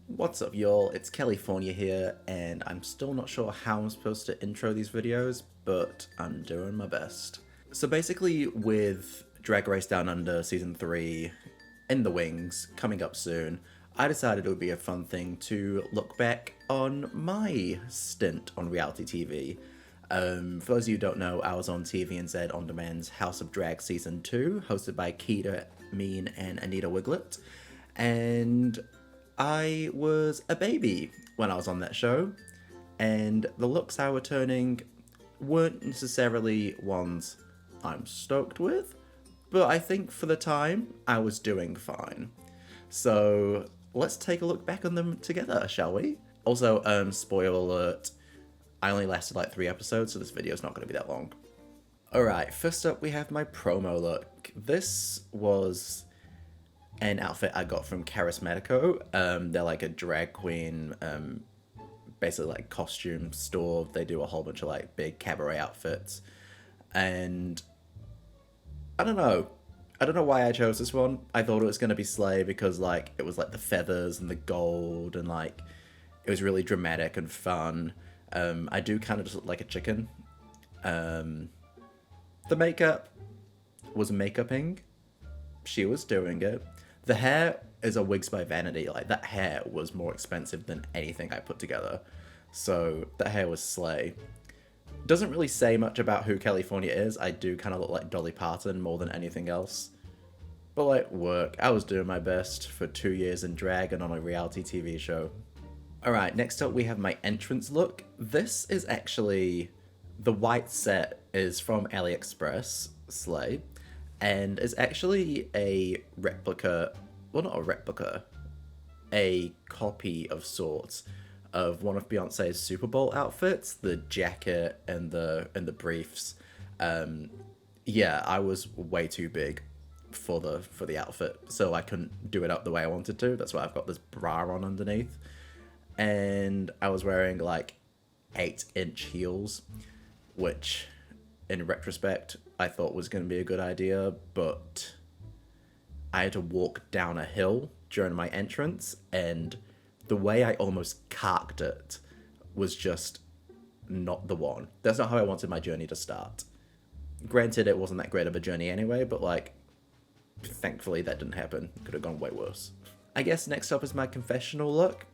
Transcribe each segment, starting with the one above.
What's up, y'all? It's Fornia here, and I'm still not sure how I'm supposed to intro these videos, but I'm doing my best. So basically, with Drag Race Down Under Season 3 in the wings, coming up soon, I decided it would be a fun thing to look back on my stint on reality TV. For those of you who don't know, I was on TVNZ On Demand's House of Drag Season 2, hosted by Keita, Mean, and Anita Wiglet. And I was a baby when I was on that show, and the looks I were turning weren't necessarily ones I'm stoked with, but I think for the time, I was doing fine. So let's take a look back on them together, shall we? Also, spoiler alert, I only lasted like 3 episodes, so this video's not going to be that long. Alright, first up we have my promo look. This was an outfit I got from Charismatico. They're like a drag queen, basically like costume store. They do a whole bunch of like big cabaret outfits. And I don't know. I don't know why I chose this one. I thought it was going to be Slay because like it was like the feathers and the gold and like it was really dramatic and fun. I do kind of just look like a chicken. The makeup was makeuping. She was doing it. The hair is a Wigs by Vanity. Like, that hair was more expensive than anything I put together. So, that hair was slay. Doesn't really say much about who Fornia is. I do kind of look like Dolly Parton more than anything else. But, like, work. I was doing my best for 2 years in drag and on a reality TV show. Alright, next up we have my entrance look. This is actually... The white set is from AliExpress, slay. And is actually a replica, well not a replica, a copy of sorts of one of Beyonce's Super Bowl outfits, the jacket and the briefs. Yeah, I was way too big for the outfit, so I couldn't do it up the way I wanted to. That's why I've got this bra on underneath. And I was wearing like 8-inch heels, which in retrospect I thought was going to be a good idea, but I had to walk down a hill during my entrance, and the way I almost carked it was just not the one. That's not how I wanted my journey to start. Granted, it wasn't that great of a journey anyway, but like, thankfully that didn't happen. Could have gone way worse. I guess next up is my confessional look.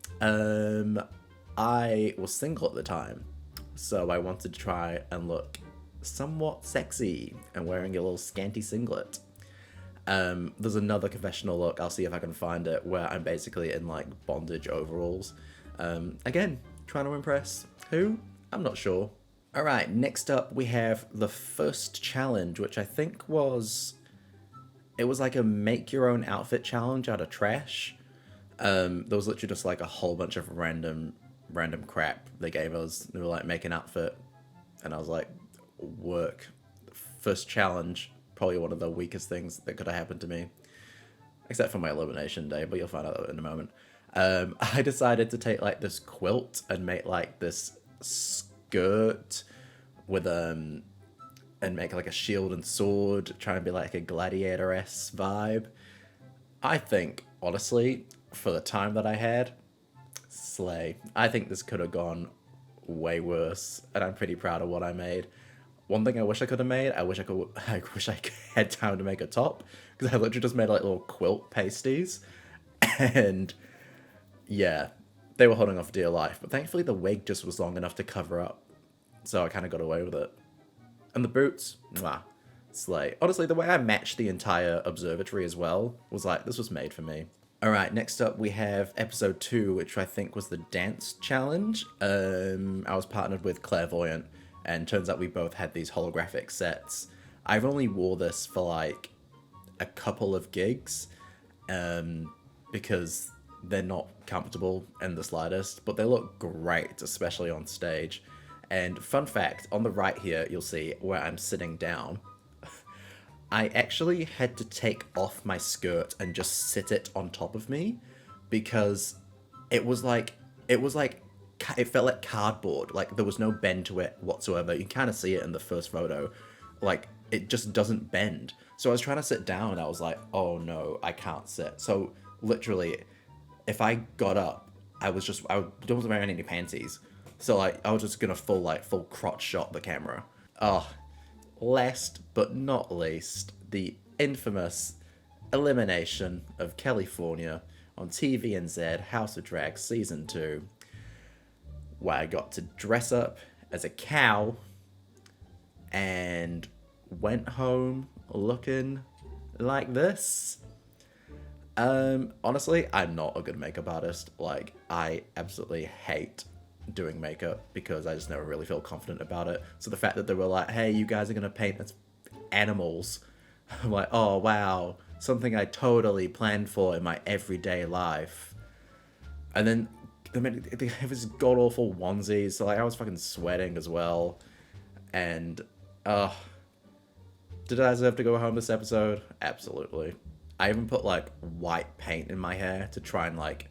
I was single at the time, so I wanted to try and look somewhat sexy and wearing a little scanty singlet. There's another confessional look, I'll see if I can find it, where I'm basically in like bondage overalls. Again, trying to impress who? I'm not sure. Alright, next up we have the first challenge, which I think was... It was like a make your own outfit challenge out of trash. There was literally just like a whole bunch of random crap they gave us. They were like, make an outfit. And I was like, work. First challenge, probably one of the weakest things that could have happened to me, except for my elimination day, but you'll find out in a moment. I decided to take like this quilt and make like this skirt with and make like a shield and sword, trying to be like a gladiator-esque vibe. I think honestly, for the time that I had, slay. I think this could have gone way worse, and I'm pretty proud of what I made. One thing I wish I could have made, I wish I had time to make a top, because I literally just made like little quilt pasties, and yeah, they were holding off dear life, but thankfully the wig just was long enough to cover up, so I kind of got away with it. And the boots, mwah, slay. Honestly, the way I matched the entire observatory as well was like, this was made for me. Alright, next up we have episode 2, which I think was the dance challenge. I was partnered with Clairvoyant, and turns out we both had these holographic sets. I've only wore this for like a couple of gigs, because they're not comfortable in the slightest, but they look great, especially on stage. And fun fact, on the right here, you'll see where I'm sitting down, I actually had to take off my skirt and just sit it on top of me, because it felt like cardboard. Like, there was no bend to it whatsoever. You can kind of see it in the first photo. Like, it just doesn't bend. So I was trying to sit down and I was like, oh no, I can't sit. So literally, if I got up, I wasn't wearing any panties. So like I was just gonna full crotch shot the camera. Oh, last but not least, the infamous elimination of California on TVNZ House of Drag Season 2, where I got to dress up as a cow and went home looking like this. Honestly, I'm not a good makeup artist. Like, I absolutely hate doing makeup because I just never really feel confident about it. So the fact that they were like, hey, you guys are gonna paint as animals, I'm like, oh wow, something I totally planned for in my everyday life. And then they have this god awful onesies, so like I was fucking sweating as well. And did I deserve to go home this episode? Absolutely. I even put like white paint in my hair to try and like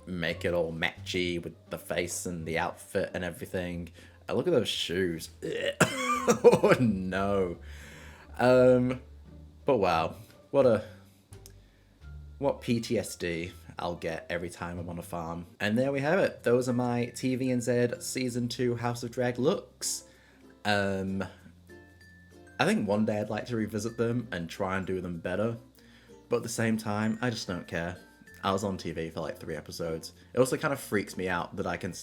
make it all matchy with the face and the outfit and everything. And look at those shoes. Oh no. But wow, what PTSD I'll get every time I'm on a farm. And there we have it. Those are my TVNZ Season 2 House of Drag looks. I think one day I'd like to revisit them and try and do them better. But at the same time, I just don't care. I was on TV for like 3 episodes. It also kind of freaks me out that I can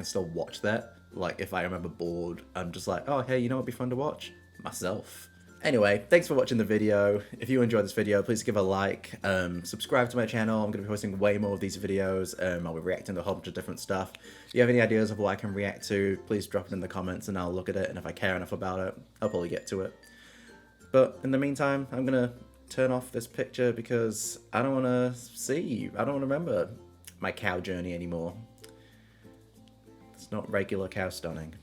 still watch that. Like if I remember bored, I'm just like, oh hey, you know what'd be fun to watch? Myself. Anyway, thanks for watching the video. If you enjoyed this video, please give a like, subscribe to my channel. I'm going to be posting way more of these videos. I'll be reacting to a whole bunch of different stuff. If you have any ideas of what I can react to, please drop it in the comments and I'll look at it. And if I care enough about it, I'll probably get to it. But in the meantime, I'm going to turn off this picture because I don't want to see, I don't want to remember my cow journey anymore. It's not regular cow stunning.